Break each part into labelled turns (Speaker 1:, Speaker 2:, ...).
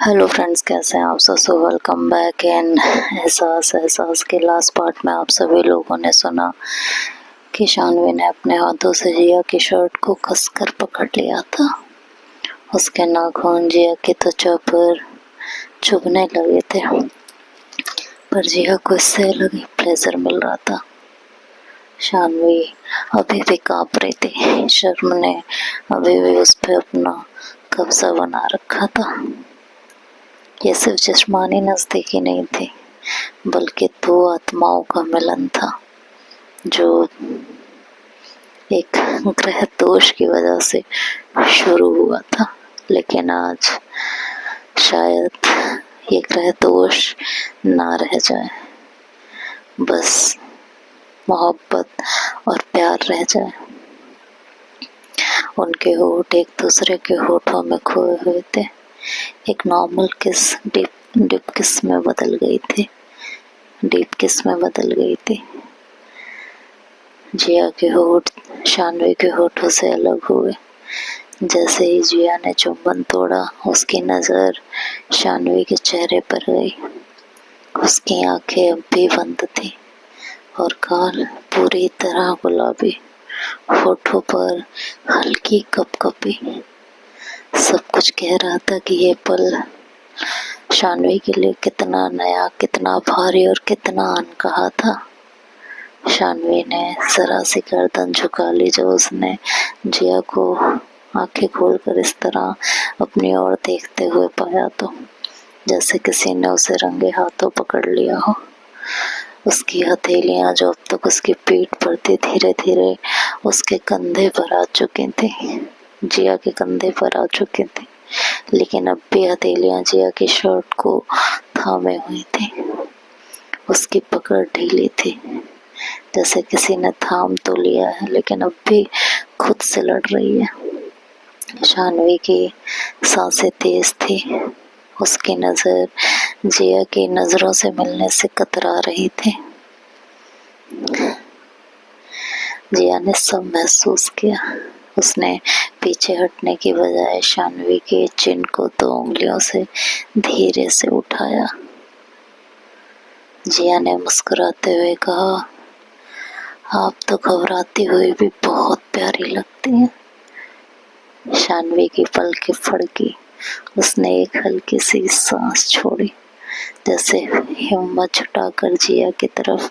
Speaker 1: Hello friends, कैसे हैं आप सब। So welcome back. एंड एहसास के लास्ट पार्ट में आप सभी लोगों ने सुना कि शानवी ने अपने हाथों से जिया की शर्ट को कसकर पकड़ लिया था। उसके नाखून जिया की त्वचा पर चुभने लगे थे, पर जिया को इससे अलग ही प्लेजर मिल रहा था। शानवी अभी भी कांप रही थी। शर्म ने अभी भी उस पर अपना कब्जा बना रखा था। ये सिर्फ जिस्मानी नज़दीकी नहीं थी, बल्कि दो आत्माओं का मिलन था, जो एक ग्रह दोष की वजह से शुरू हुआ था। लेकिन आज शायद ये ग्रह दोष ना रह जाए, बस मोहब्बत और प्यार रह जाए। उनके होठ एक दूसरे के होठों में खोए हुए थे। एक नॉर्मल किस डीप किस में बदल गई थी। डीप किस में बदल गई थी। जिया के होठ शानवी के होठों से अलग हुए। जैसे ही जिया ने चुंबन तोड़ा, उसकी नजर शानवी के चेहरे पर गई। उसकी आंखें अब भी बंद थी और गाल पूरी तरह गुलाबी, होठों पर हल्की कपकपी। सब कुछ कह रहा था कि ये पल शानवी के लिए कितना नया, कितना भारी और कितना अनकहा था। शानवी ने जरा सी गर्दन झुका ली जब उसने जिया को आंखें खोलकर इस तरह अपनी ओर देखते हुए पाया, तो जैसे किसी ने उसे रंगे हाथों पकड़ लिया हो। उसकी हथेलियां जो अब तक उसकी पीठ पर थी, धीरे धीरे उसके कंधे पर आ चुकी थी। जिया के कंधे पर आ चुकी थी, लेकिन अब भी हथेलियां जिया की शर्ट को थामे हुई थी। उसकी पकड़ ढीली थी, जैसे किसी ने थाम तो लिया है लेकिन अब भी खुद से लड़ रही है। शानवी की सांसें तेज थी। उसकी नजर जिया की नजरों से मिलने से कतरा रही थी। जिया ने सब महसूस किया। उसने पीछे हटने की बजाय शानवी के चिन को 2 उंगलियों से धीरे से उठाया। जिया ने मुस्कुराते हुए कहा, आप तो घबराती हुई भी बहुत प्यारी लगती हैं। शानवी की पलकें फड़की। उसने एक हल्की सी सांस छोड़ी, जैसे हिम्मत जुटाकर जिया की तरफ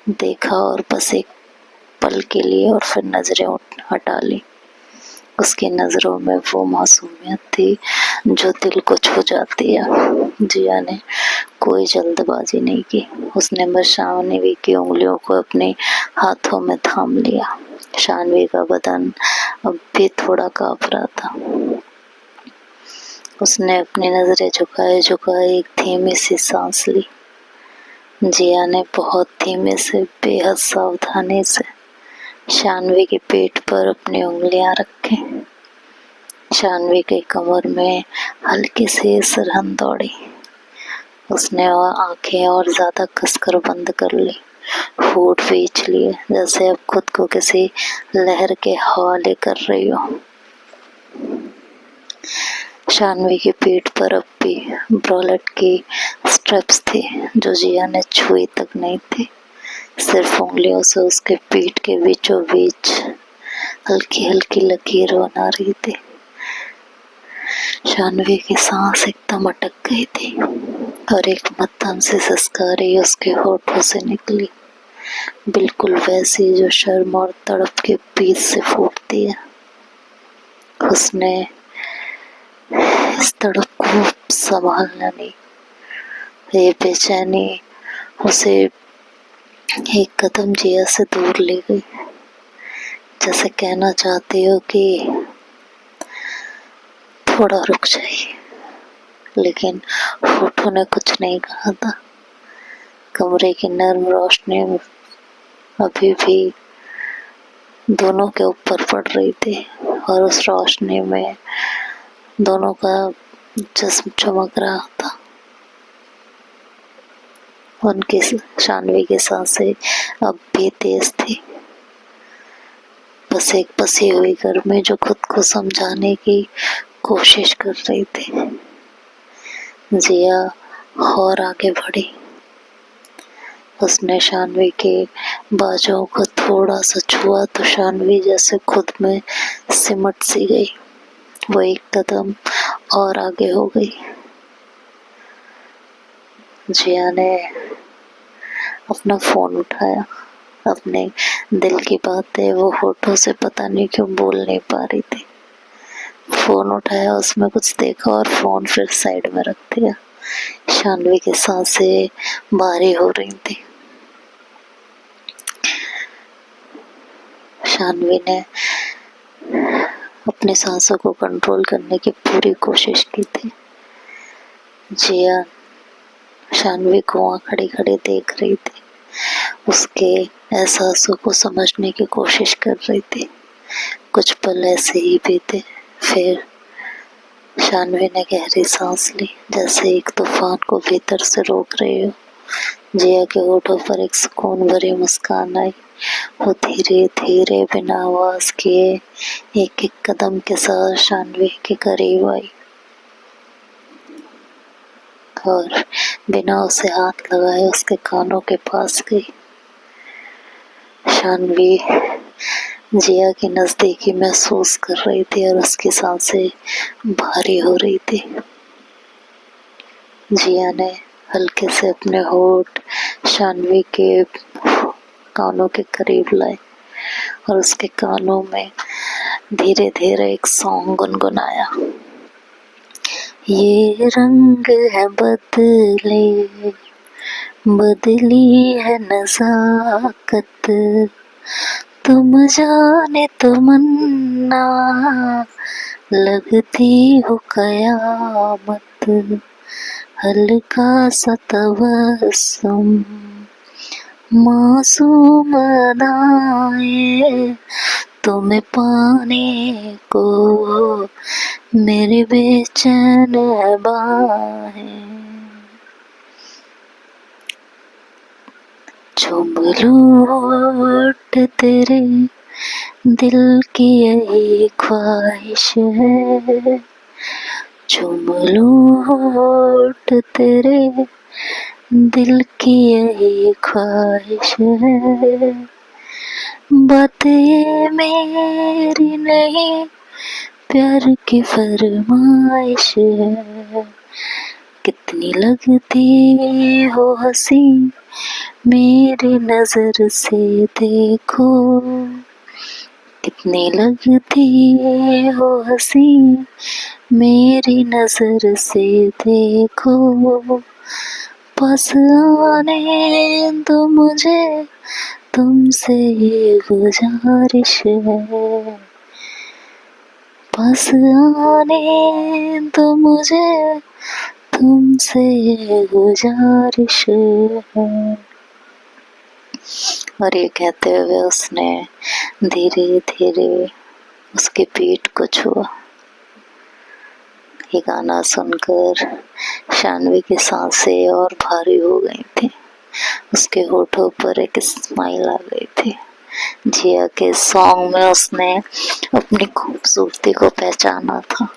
Speaker 1: देखा और बस एक पल के लिए और फिर नजरें हटा ली। उसकी नजरों में वो मासूमियत थी जो दिल को छू जाती है। जिया ने कोई जल्दबाजी नहीं की। उसने बस शानवी की उंगलियों को अपने हाथों में थाम लिया। शानवी का बदन अब भी थोड़ा कांप रहा था। उसने अपनी नजरें झुकाए एक धीमी सी सांस ली। जिया ने बहुत धीमे से, बेहद सावधानी से शानवी के पेट पर अपनी उंगलियां रखी। शानवी के कमर में हल्की सी सिरहन दौड़ी। उसने आंखें और ज्यादा कसकर बंद कर ली, होठ भींच लिए, जैसे अब खुद को किसी लहर के हवाले कर रही हो। शानवी की पीठ पर अब भी ब्रोलेट की स्ट्रेप्स थी, जो जिया ने छुई तक नहीं थी। सिर्फ उंगलियों से उसके पीठ के बीचों बीच हल्की हल्की लकीर बना रही थी। शानवी की सांस एकदम अटक गई थी और एक मध्यम से सिसकारी उसके होठों से निकली, बिल्कुल वैसी जो शर्म और तड़प के बीच से फूटती है। उसने इस तड़प को संभालना नहीं, ये बेचैनी उसे एक कदम जिया से दूर ले गई, जैसे कहना चाहती हो कि थोड़ा रुक जाइए। लेकिन होठों ने कुछ नहीं कहा था। कमरे की नर्म रोशनी अभी भी दोनों के ऊपर पड़ रही थी और उस रोशनी में दोनों का जिस्म चमक रहा था। उनकी शानवी की सांसें अब भी तेज थी, बस एक बसी हुई गर्मी जो खुद को समझाने की कोशिश कर रही थी। जिया और आगे बढ़ी। उसने शानवी के बाजुओं को थोड़ा सा छुआ तो शानवी जैसे खुद में सिमट सी गई। वो एक कदम और आगे हो गई। जिया ने अपना फोन उठाया। अपने दिल की बातें वो होठों से पता नहीं क्यों बोल नहीं पा रही थी। फोन उठाया, उसमें कुछ देखा और फोन फिर साइड में रख दिया। शानवी की सांसें भारी हो रही थी। शानवी ने अपनी सांसों को कंट्रोल करने की पूरी कोशिश की थी। जिया शानवी को वहाँ खड़ी खड़ी देख रही थी। उसके एहसासों को समझने की कोशिश कर रही थी। कुछ पल ऐसे ही बीते। फिर शानवी ने गहरी सांस ली, जैसे एक तूफान को भीतर से रोक रही हो। जिया के होठों पर एक सुकून भरी मुस्कान आई। वो धीरे धीरे बिना आवाज किए एक एक कदम के साथ शानवी के करीब आई और बिना उसे हाथ लगाए उसके कानों के पास गई। शानवी जिया की नजदीकी महसूस कर रही थी और उसकी सांसें भारी हो रही थी। जिया ने हल्के से अपने होठ शानवी के कानों के करीब लाए और उसके कानों में धीरे धीरे एक सॉन्ग गुनगुनाया। ये रंग है बदले, बदली है नजाकत, तुम जाने तमन्ना, लगती हो कयामत, हल्का सा तबस्सुम, मासूम अदाएं, तुम्हें पाने को मेरे बेचैन बाहें, चूम लूट तेरे दिल की यही ख्वाहिश है, चूम लूट तेरे दिल की यही ख्वाहिश है। बात ये मेरी नहीं, प्यार की फरमाइश है। कितनी लगती हो हंसी मेरी नजर से देखो, कितनी लगती हो हंसी मेरी नजर से देखो, पास आने दो मुझे, तुमसे ये गुजारिश है, पास आने दो मुझे, तुमसे ये गुजारिश है। और ये कहते हुए उसने धीरे धीरे उसकी पीठ को छुआ। ये गाना सुनकर शानवी की सांसें और भारी हो गई थी। उसके होठों पर एक स्माइल आ गई थी। जिया के सॉन्ग में उसने अपनी खूबसूरती को पहचाना था।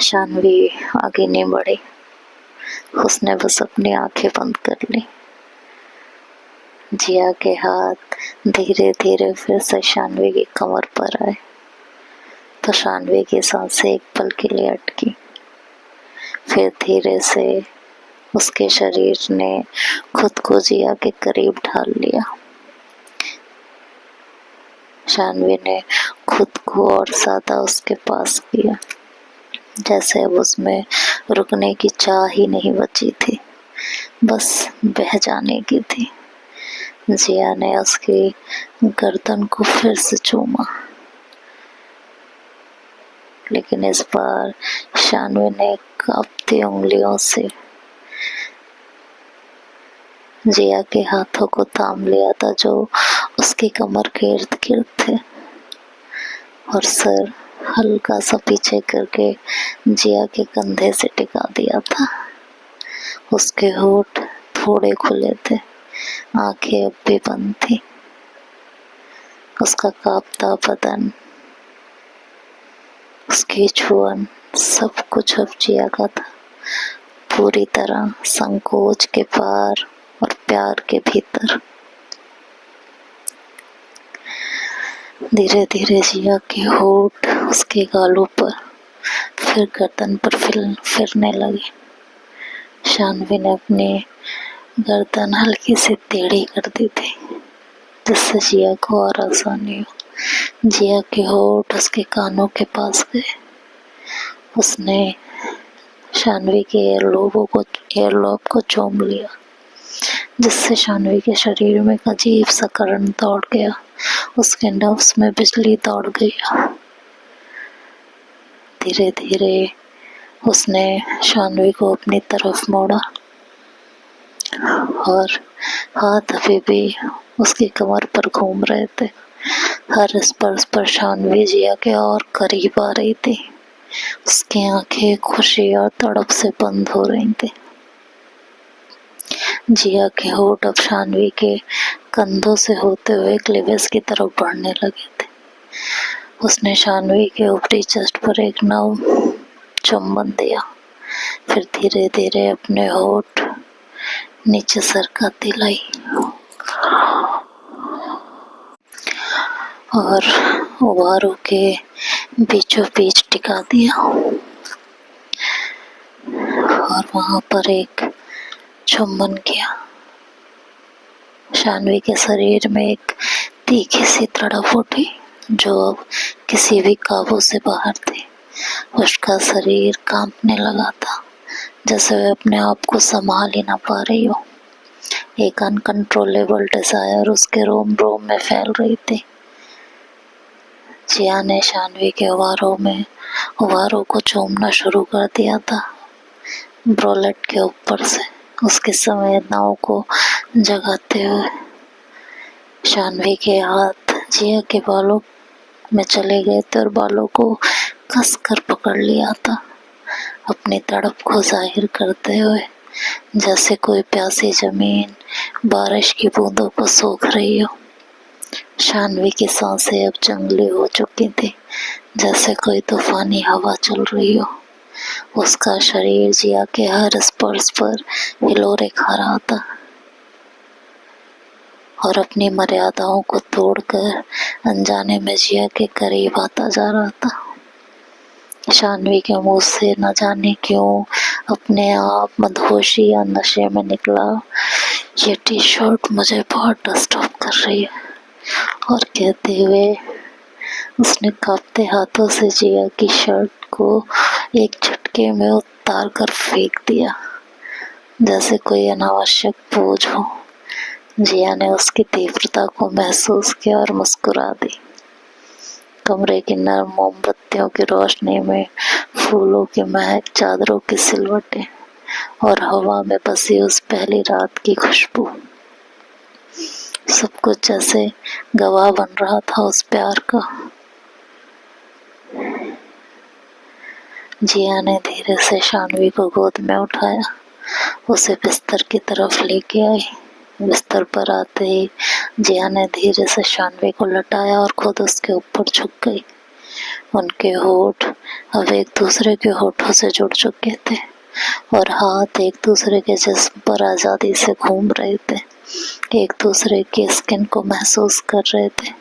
Speaker 1: शानवी आगे नहीं बढ़ी, उसने बस अपनी आंखें बंद कर ली। जिया के हाथ धीरे धीरे फिर से शानवी की कमर पर आए तो शानवी की सांसें एक पल के लिए अटकी। फिर धीरे से उसके शरीर ने खुद को जिया के करीब ढाल लिया। शानवी ने खुद को और ज्यादा उसके पास किया, जैसे अब उसमें रुकने की चाह ही नहीं बची थी, बस बह जाने की थी। जिया ने उसकी गर्दन को फिर से चूमा, लेकिन इस बार शानवी ने कांपती उंगलियों से जिया के हाथों को थाम लिया था जो उसकी कमर के इर्द गिर्द थे, और सर हल्का सा पीछे करके जिया के कंधे से टिका दिया था। उसके होठ थोड़े खुले थे, आंखें अब भी बंद थी। उसका कांपता बदन, उसकी छुअन सब कुछ अब जिया का था, पूरी तरह संकोच के पार और प्यार के भीतर। धीरे धीरे जिया के होठ उसके गालों पर, फिर गर्दन पर फिरने लगे। शानवी ने अपनी गर्दन हल्की से टेढ़ी कर दी थी, जिससे जिया को और आसानी हो। जिया के होठ उसके कानों के पास गए। उसने शानवी के एयरलॉब को चूम लिया, जिससे शानवी के शरीर में एक अजीब सा करंट दौड़ गया। उसके नर्व्स में बिजली दौड़ गई। धीरे धीरे उसने शानवी को अपनी तरफ मोड़ा और हाथ अभी भी उसकी कमर पर घूम रहे थे। हर स्पर्श पर शानवी जिया के और करीब आ रही थी। उसकी आंखें खुशी और तड़प से बंद हो रही थी। जिया के होठ अब शानवी के कंधों से होते हुए क्लीवेज की तरफ बढ़ने लगे थे। उसने शानवी के ऊपरी चेस्ट पर एक नव चुंबन दिया, फिर धीरे धीरे अपने होठ नीचे सरकाती लाई और उबारों के बीचों बीच टिका दिया और वहां पर एक चुंबन किया। शानवी के शरीर में एक तीखी सी तड़प उठी, जो अब किसी भी काबू से बाहर थी। उसका शरीर कांपने लगा था, जैसे वह अपने आप को संभाल ही ना पा रही हो। एक अनकंट्रोलेबल डिजायर उसके रोम रोम में फैल रही थी। जिया ने शानवी के उबारों को चूमना शुरू कर दिया था, ब्रोलेट के ऊपर से उसकी संवेदनाओं को जगाते हुए। शानवी के हाथ जिया के बालों में चले गए थे और बालों को कसकर पकड़ लिया था, अपनी तड़प को जाहिर करते हुए, जैसे कोई प्यासी जमीन बारिश की बूंदों को सोख रही हो। शानवी की सांसें अब जंगली हो चुकी थी, जैसे कोई तूफानी हवा चल रही हो। उसका शरीर जिया के हर स्पर्श पर हिलोरे खा रहा था और अपनी मर्यादाओं को तोड़कर अनजाने में जिया के करीब आता जा रहा था। शानवी के मुंह से न जाने क्यों अपने आप मदहोशी या नशे में निकला, ये टी शर्ट मुझे बहुत डिस्टर्ब कर रही है। और कहते हुए उसने कांपते हाथों से जिया की शर्ट को एक झटके में उतार कर फेंक दिया, जैसे कोई अनावश्यक बोझ हो। जिया ने उसकी तीव्रता को महसूस किया और मुस्कुरा दी। कमरे की नर्म मोमबत्तियों की रोशनी में फूलों की महक, चादरों की सिलवटें और हवा में बसी उस पहली रात की खुशबू, सब कुछ जैसे गवाह बन रहा था उस प्यार का। जिया ने धीरे से शानवी को गोद में उठाया, उसे बिस्तर की तरफ लेके आई। बिस्तर पर आते ही जिया ने धीरे से शानवी को लटाया और खुद उसके ऊपर झुक गई। उनके होठ अब एक दूसरे के होठों से जुड़ चुके थे और हाथ एक दूसरे के जिस्म पर आजादी से घूम रहे थे, एक दूसरे की स्किन को महसूस कर रहे थे।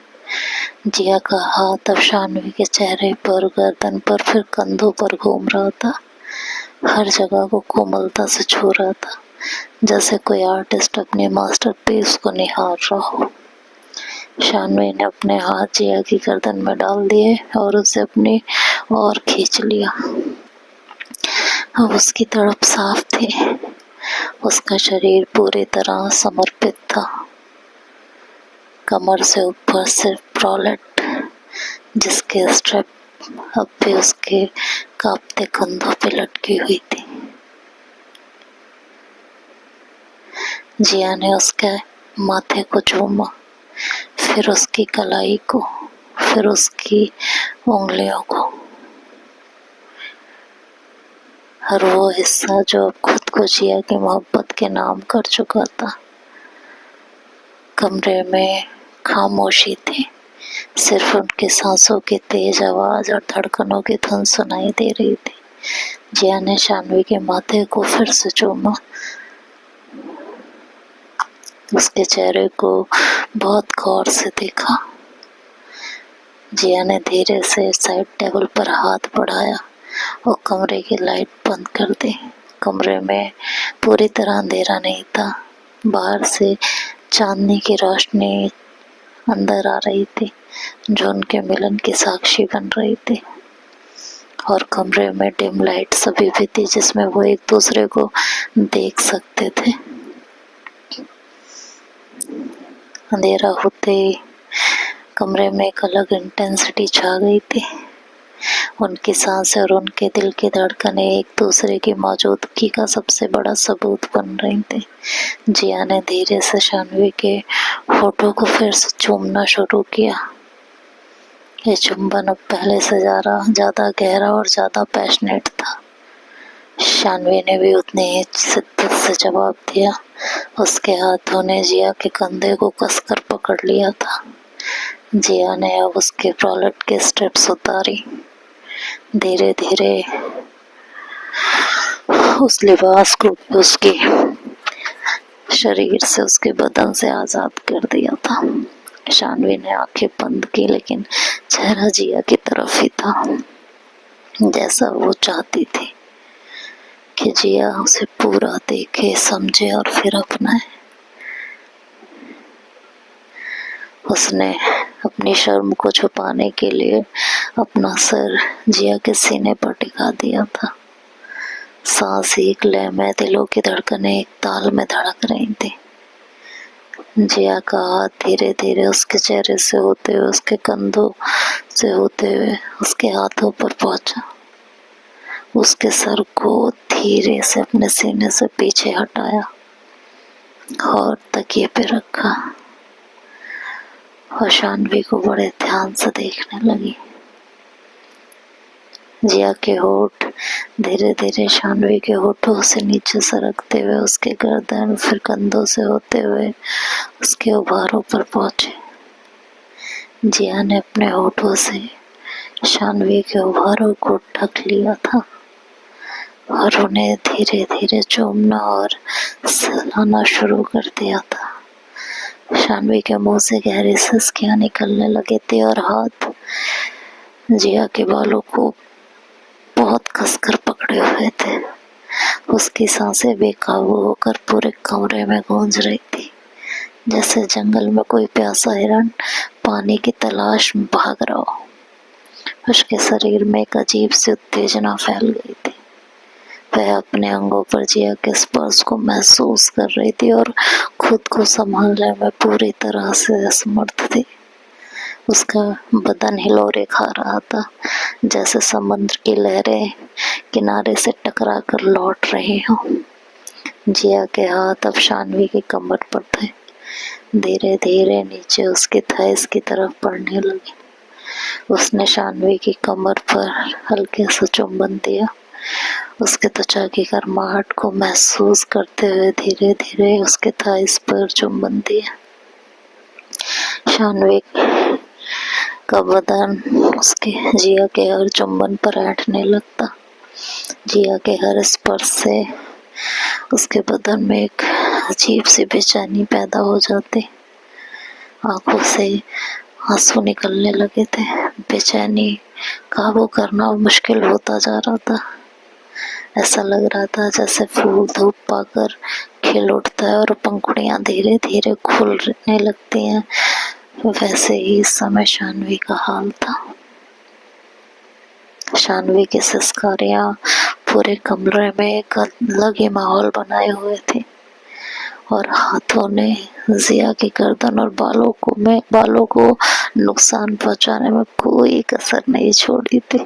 Speaker 1: जिया का हाथ अब शानवी के चेहरे पर, गर्दन पर, फिर कंधों पर घूम रहा था, हर जगह को कोमलता से छू रहा था, जैसे कोई आर्टिस्ट अपने मास्टरपीस को निहार रहा हो। शानवी ने अपने हाथ जिया की गर्दन में डाल दिए और उसे अपनी ओर खींच लिया। अब उसकी तड़प साफ थी, उसका शरीर पूरी तरह समर्पित था। कमर से ऊपर सिर्फ ब्रोलेट, जिसके स्ट्रैप अब भी उसके कांपते कंधों पे लटकी हुई थी। जिया ने उसके माथे को चूमा, फिर उसकी कलाई को, फिर उसकी उंगलियों को, हर वो हिस्सा जो अब खुद को जिया की मोहब्बत के नाम कर चुका था। कमरे में खामोशी थी, सिर्फ उनकी सांसों की तेज आवाज और धड़कनों की धुन सुनाई दे रही थी। जिया ने शानवी के माथे को फिर से चूमा। उसके चेहरे को बहुत गौर से देखा। जिया ने धीरे से साइड टेबल पर हाथ बढ़ाया और कमरे की लाइट बंद कर दी। कमरे में पूरी तरह अंधेरा नहीं था। बाहर से चांदनी की रोशनी अंदर आ रही थी जो उनके मिलन की साक्षी बन रही थी, और कमरे में डिम लाइट सभी भी थी जिसमें वो एक दूसरे को देख सकते थे। अंधेरा होते ही कमरे में एक अलग इंटेंसिटी छा गई थी। उनकी सांसें और उनके दिल की धड़कनें एक दूसरे की मौजूदगी का सबसे बड़ा सबूत बन रही थी। जिया ने धीरे से शानवी के होठों को फिर से चूमना शुरू किया। ये चुंबन अब पहले से ज्यादा गहरा और ज्यादा पैशनेट था। शानवी ने भी उतनी ही शिद्दत से जवाब दिया। उसके हाथों ने जिया के कंधे को कसकर पकड़ लिया था। जिया ने अब उसके ब्रालेट के स्ट्रिप्स उतारी। धीरे धीरे उस लिबास को उसके शरीर से, उसके बदन से आजाद कर दिया था। शानवी ने आंखें बंद की, लेकिन चेहरा जिया की तरफ ही था, जैसा वो चाहती थी कि जिया उसे पूरा देखे, समझे और फिर अपनाए। उसने अपनी शर्म को छुपाने के लिए अपना सर जिया के सीने पर टिका दिया था। सांस एक लय में, दिलों की धड़कनें एक ताल में धड़क रही थी। जिया का हाथ धीरे धीरे उसके चेहरे से होते हुए, उसके कंधों से होते हुए उसके हाथों पर पहुंचा। उसके सर को धीरे से अपने सीने से पीछे हटाया और तकिए पे रखा और शानवी को बड़े ध्यान से देखने लगी। जिया के होठ धीरे धीरे शानवी के होठों से नीचे सरकते हुए उसके गर्दन, फिर कंधों से होते हुए उसके उभारों पर पहुंचे। जिया ने अपने होठों से शानवी के उभारों को ढक लिया था और उन्हें धीरे धीरे चूमना और सहलाना शुरू कर दिया था। शानवी के मुंह से गहरी सिसकियां निकलने लगे थे और हाथ जिया के बालों को बहुत कसकर पकड़े हुए थे। उसकी सांसें बेकाबू होकर पूरे कमरे में गूंज रही थी, जैसे जंगल में कोई प्यासा हिरण पानी की तलाश में भाग रहा हो। उसके शरीर में एक अजीब सी उत्तेजना फैल गई थी। वह अपने अंगों पर जिया के स्पर्श को महसूस कर रही थी और खुद को संभालने में पूरी तरह से असमर्थ थी। उसका बदन हिलोरे खा रहा था, जैसे समुद्र की लहरें किनारे से टकरा कर लौट रही हो। जिया के हाथ अब शानवी की कमर पर थे, धीरे धीरे नीचे उसके थाइस की तरफ बढ़ने लगे। उसने शानवी की कमर पर हल्के से चुंबन दिया, उसके त्वचा की गर्माहट को महसूस करते हुए धीरे धीरे उसके थाइस पर चुंबन दिया। शानवी का बदन उसके जिया के हर चुंबन पर ऐंठने लगता। जिया के हर स्पर्श से उसके बदन में एक अजीब सी बेचैनी पैदा हो जाती। आंखों से आंसू निकलने लगे थे। बेचैनी काबू करना मुश्किल होता जा रहा था। ऐसा लग रहा था जैसे फूल धूप पाकर खिल उठता है और पंखुड़ियां धीरे धीरे खुलने लगती हैं। वैसे ही इस समय शानवी का हाल था। शानवी की सिसकारियां पूरे कमरे में एक अलग ही माहौल बनाए हुए थे और हाथों ने जिया की गर्दन और बालों को नुकसान पहुंचाने में कोई कसर नहीं छोड़ी थी।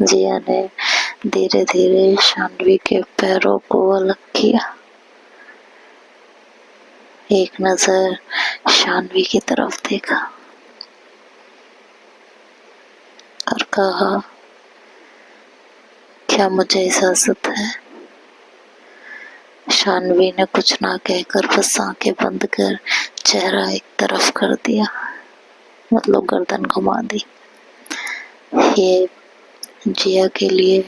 Speaker 1: जिया ने धीरे धीरे शानवी के पैरों को अलग किया। एक नजर शानवी की तरफ देखा और कहा, क्या मुझे इजाजत है? शानवी ने कुछ ना कहकर बस आंखें बंद कर चेहरा एक तरफ कर दिया, मतलब गर्दन घुमा दी। ये जिया के लिए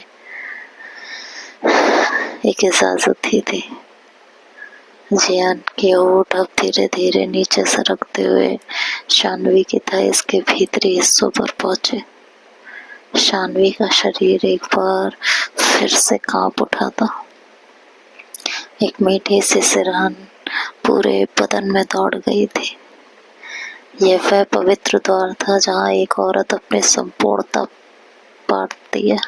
Speaker 1: एक इजाजत ही थी। जिया के होंठ अब धीरे धीरे नीचे सरकते हुए शानवी की थाइस के भीतरी हिस्सों पर पहुंचे। शानवी का शरीर एक बार फिर से कांप उठा था। एक मीठी सी सिरहन पूरे बदन में दौड़ गई थी। यह वह पवित्र द्वार था जहाँ एक औरत अपनी संपूर्णता पाती है,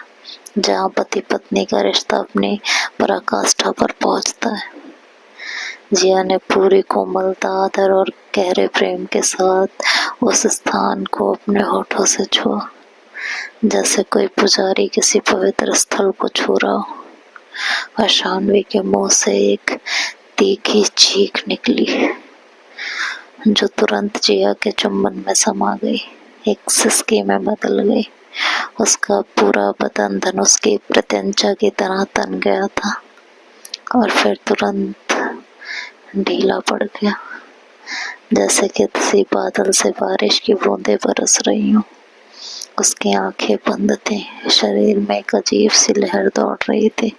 Speaker 1: जहाँ पति पत्नी का रिश्ता अपनी पराकाष्ठा पर पहुँचता है। जिया ने पूरी कोमलता, आदर और गहरे प्रेम के साथ उस स्थान को अपने होठों से छुआ, जैसे कोई पुजारी किसी पवित्र स्थल को छू रहा हो। और शानवी के मुंह से एक तीखी चीख निकली जो तुरंत जिया के चुंबन में समा गई, एक सिसकी में बदल गई। उसका पूरा बदन धनुष की प्रत्यंचा की तरह तन गया था और फिर तुरंत ढीला पड़ गया, जैसे कि किसी बादल से बारिश की बूंदें बरस रही हों। उसकी आंखें बंद थीं, शरीर में एक अजीब सी लहर दौड़ रही थी,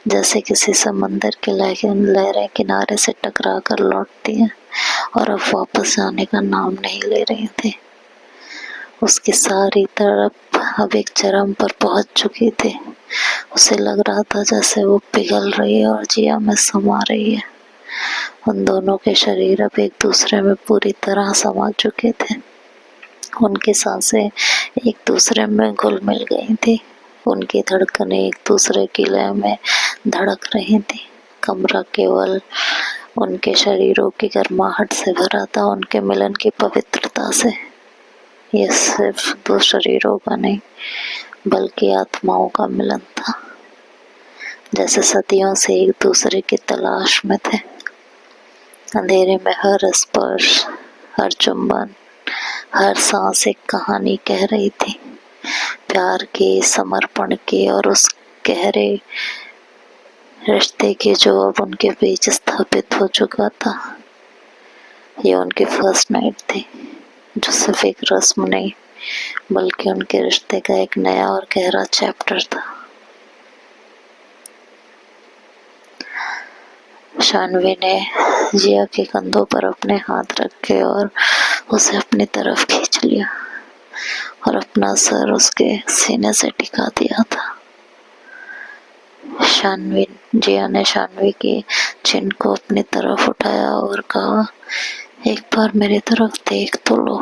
Speaker 1: जैसे किसी समंदर की लहरें किनारे से टकरा कर लौटती हैं और अब वापस जाने का नाम नहीं ले रही थी। उसकी सारी तड़प अब एक चरम पर पहुंच चुकी थी। उसे लग रहा था जैसे वो पिघल रही है और जिया में समा रही है। उन दोनों के शरीर अब एक दूसरे में पूरी तरह समा चुके थे। उनकी सांसें एक दूसरे में घुल मिल गई थी। उनकी धड़कनें एक दूसरे की लय में धड़क रही थी। कमरा केवल उनके शरीरों की गर्माहट से भरा था, उनके मिलन की पवित्रता से। यह सिर्फ दो शरीरों का नहीं, बल्कि आत्माओं का मिलन था, जैसे सदियों से एक दूसरे की तलाश में थे। अंधेरे में हर स्पर्श, हर चुंबन, हर सांस एक कहानी कह रही थी, प्यार की, समर्पण की और उस गहरे रिश्ते की जो अब उनके बीच स्थापित हो चुका था। ये उनकी फर्स्ट नाइट थी, जो सिर्फ एक रस्म नहीं, बल्कि उनके रिश्ते का एक नया और गहरा चैप्टर था। शानवी ने जिया के कंधों पर अपने हाथ रखे और उसे अपनी तरफ खींच लिया और अपना सर उसके सीने से टिका दिया था। जिया ने शानवी की चिन को अपनी तरफ उठाया और कहा, एक बार मेरी तरफ देख तो लो।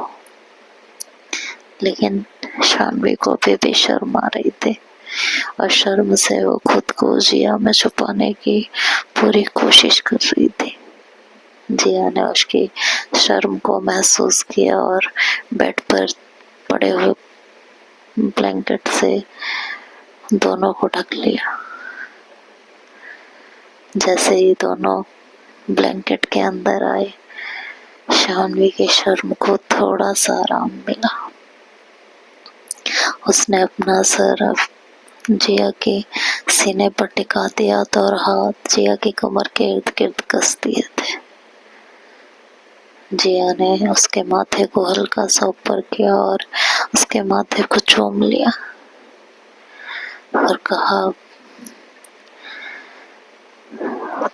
Speaker 1: लेकिन शानवी को अभी भी शर्म आ रही थी और शर्म से वो खुद को जिया में छुपाने की पूरी कोशिश कर रही थी। जिया ने उसकी शर्म को महसूस किया और बेड पर पड़े हुए ब्लैंकेट से दोनों को ढक लिया। जैसे ही दोनों ब्लैंकेट के अंदर आए, शानवी की शर्म को थोड़ा सा आराम मिला। उसने अपना सर अब जिया के सीने पर टिका दिया था और हाथ जिया की कमर के इर्द गिर्द कस दिए थे। जिया ने उसके माथे को हल्का सा ऊपर किया और उसके माथे को चूम लिया और कहा,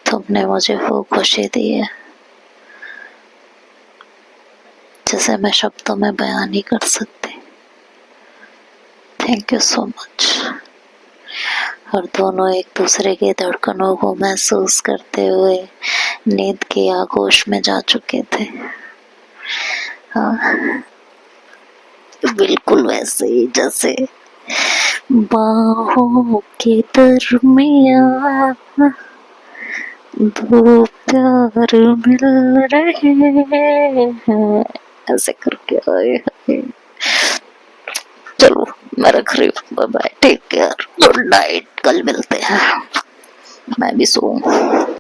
Speaker 1: तुमने मुझे वो खुशी दी है जिसे मैं शब्दों में बयान नहीं कर सकती। Thank you so much. और दोनों एक दूसरे के धड़कनों को महसूस करते हुए नींद की आगोश में जा चुके थे। हाँ, बिल्कुल वैसे ही जैसे बाहों के दरमियां दो प्यार मिल रहे हैं, ऐसे करके आए। चलो मैं रख रही हूँ, bye bye, take care, good night, कल मिलते हैं, मैं भी सोऊं।